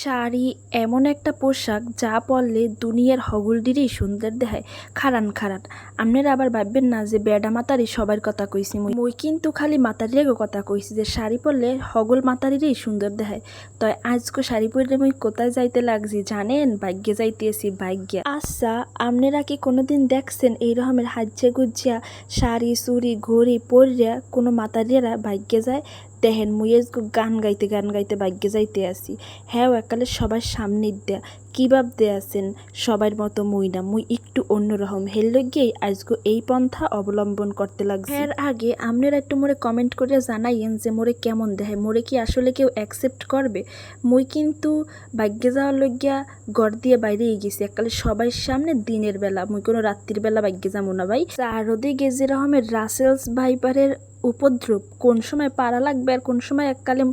শাড়ি এমন একটা পোশাক যা পরলে দুনিয়ার হগলডিরই সুন্দর দেখায়। খারান খারান আপনারা আবার ভাববেন না যে বেডা মাতারি সবার কথা কইছি, মুই কিন্তু খালি মাতারিরও কথা কইছি যে শাড়ি পরলে হগল মাতারিরই সুন্দর দেখায়। তো আজকে শাড়ি পরলে মুই কোথায় যাইতে লাগছি জানেন? ভাগ্যে যাইতেছি ভাগ্যে। আচ্ছা, আপনারা কি কোনোদিন দেখছেন এই রকমের হাজ্জে গুজ্জিয়া শাড়ি চুড়ি ঘড়ি পরিয়া কোনো মাতারিয়ারা ভাগ্যে যায়? দেখেন মুই গান গাইতে ভাগ্যে যাইতে আসি। হ্যাঁ, একালে সবার সামনে দেয়া কি ভাবতে আছেন সবার মতো মুই না, মুই একটু অন্যরকম হেললে গিয়েই আজকে এই পন্থা অবলম্বন করতে লাগছে। এর আগে আপনারা একটু মোরে কমেন্ট করে জানাইয়েন যে মোরে কেমন দেখায়, মোরে কি আসলে কেউ অ্যাকসেপ্ট করবে। মুই কিন্তু ভাগ্যে যাওয়ার লগিয়া ঘর দিয়ে বাইরেই গেছি একালে সবার সামনে দিনের বেলা, মুই কোনো রাত্রির বেলা ভাগ্যে যাবো না ভাই। চারদিকে যে রকমের রাসেলস ভাইপারের উপদ্রব, কোন সময় পাড়া লাগবে আর কোন সময় এককালে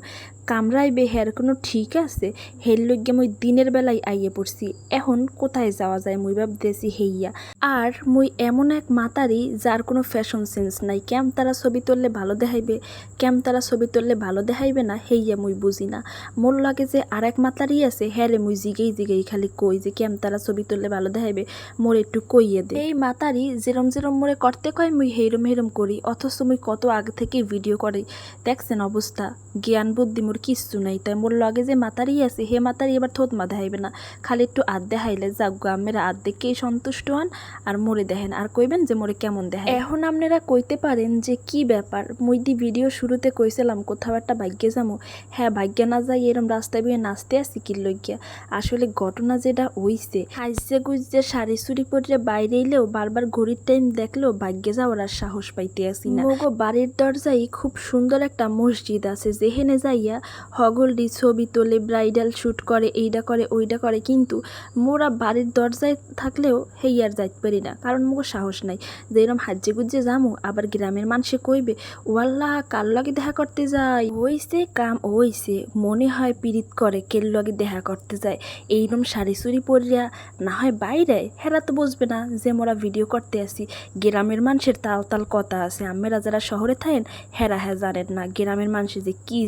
কামড়াইবে হের কোনো ঠিক আছে। হের লইগে মুই দিনের বেলায় আইয়ে পড়ছি। এখন কোথায় যাওয়া যায় মুই ভাবতেছি হেইয়া। আর মুই এমন এক মাতারি যার কোনো ফ্যাশন সেন্স নাই, কেম তারা ছবি তুললে ভালো দেখাইবে, কেম তারা ছবি তুললে ভালো দেখাইবে না হেইয়া মুই বুঝি না। মোর লাগে যে আর এক মাতারি আছে হ্যারে মুই জিগেই খালি কই যে কেম তারা ছবি তুললে ভালো দেখাইবে, মোর একটু কইয়ে দে। এই মাতারি যেরম মোরে করতে কয় মুই হেরম করি, অথচ মুই কত আগে থেকে ভিডিও করি। দেখছেন অবস্থা, জ্ঞান বুদ্ধি মোর কিচ্ছু নাই। তাই মোর লগে যে মাতারি আছে হে মাতারি এবার থোত মা দেখাইবে না, খালি একটু আধ দেখাইলে যাক গো আমেরা আধ দেখেই সন্তুষ্ট হন আর মোরে দেখেন আর কইবেন যে মোরে কেমন দেখায়। এখন আপনারা কইতে পারেন যে কি ব্যাপার, মুই দি ভিডিও শুরুতে কইছিলাম কোথাও একটা ভাগ্যে যাবো। হ্যাঁ, ভাগ্যে না যাই এরম রাস্তায় বিয়ে নাচতে আসি কি লইগিয়া। আসলে ঘটনা যেটা হইছে, হাইজে গুজে শাড়ি চুরি পরে বাইরে এলেও বারবার ঘড়ির টাইম দেখলেও ভাগ্যে যাওয়ার আর সাহস পাইতে আসি না। মোগো বাড়ির দরজায় খুব সুন্দর একটা মসজিদ আছে, যেখানে যাইয়া হগলডি ছবি তোলে, ব্রাইডাল শ্যুট করে, এইটা করে ওইটা করে, কিন্তু মোরা বাড়ির দরজায় থাকলেও হেইয়ার যাইতে পারি না, কারণ মোগো সাহস নাই। যে এরম হাজ্জে গুজ্জে যামু আবার গ্রামের মানুষে কইবে ওয়াল্লাহ কার লগে দেখা করতে যায়, হইছে কাম হইছে, মনে হয় পীড়িত করে কের লগে দেখা করতে যায়। এইরম শাড়ি চুরি পরিয়া না হয় বাইরে, হেরা তো বুঝবে না যে মোরা ভিডিও করতে আসি। গ্রামের মানুষের তাল কথা আছে, আমরা যারা শহরে থাকেন হেরা জানেন না গ্রামের মানুষের যে কি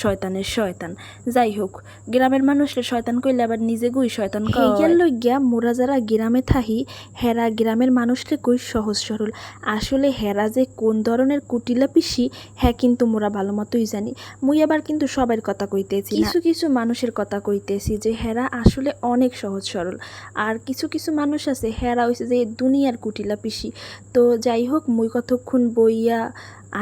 শয়তানের শয়তান। যাই হোক, গ্রামের মানুষের শয়তান কইলে আবার নিজে গুই শয়তান কইয়া লইগিয়া মোরা যারা গ্রামে থাকি হেরা গ্রামের মানুষকে কই সহজ সরল। আসলে হেরা যে কোন ধরনের কুটিলা পিসি হ্যাঁ কিন্তু মোরা ভালো মতোই জানি। মুই আবার কিন্তু সবার কথা কইতেছি না, কিছু মানুষের কথা কইতেছি যে হেরা আসলে অনেক সহজ সরল। আর কিছু মানুষ আছে হেরা হইছে যে দুনিয়ার কুটিলা পিসি। তো যাই হোক, মুই কতক্ষণ বইয়া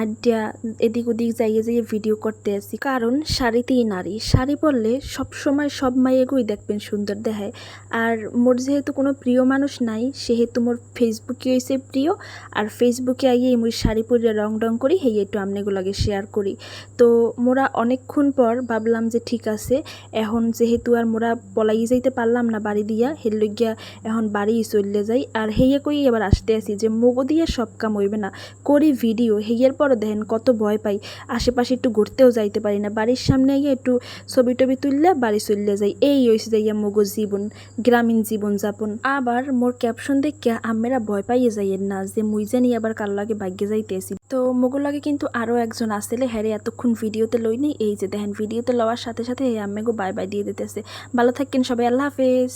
আড্ডা এদিক ওদিক যাইয়ে ভিডিও করতে আসি, কারণ শাড়িতেই নারী। শাড়ি পরলে সবসময় সব মাইয়েগুই দেখবেন সুন্দর দেখায়। আর মোর যেহেতু কোনো প্রিয় মানুষ নাই সেহেতু মোর ফেসবুকে হয়েছে প্রিয়, আর ফেসবুকে আইয়েই মুই শাড়ি পরে রং করি, হেই একটু আমনেগুলোকে শেয়ার করি। তো মোরা অনেকক্ষণ পর ভাবলাম যে ঠিক আছে, এখন যেহেতু আর মোরা পলাই যাইতে পারলাম না বাড়ি দিয়া, হের লইগিয়া এখন বাড়ি চললে যাই। আর হেইয়া কই এবার আসতে আসি যে মগো দিয়ে সব কাম হইবে না, করি ভিডিও। হেইয়ার পরও দেখেন কত ভয় পাই, আশেপাশে একটু ঘুরতেও যাইতে পারি না, বাড়ির সামনে গিয়ে একটু ছবি টবি তুললে বাড়ি চললে যাই। এই হয়েছে যাইয়া মগো জীবন, গ্রামীণ জীবন যাপন। আবার মোর ক্যাপশন দেখে আমরা ভয় পাইয়ে যাইয়েন না যে মুই জানি আবার কার লাগে ভাগ্যে যাইতেছি। তো মগো লাগে কিন্তু আরও একজন আসলে হ্যারে এতক্ষণ ভিডিওতে লই নেই, এই যে দেখেন ভিডিওতে লওয়ার সাথে সাথে আম্মেগো বাই বাই দিয়ে দিতেছে। ভালো থাকেন সবাই, আল্লাহ হাফেজ।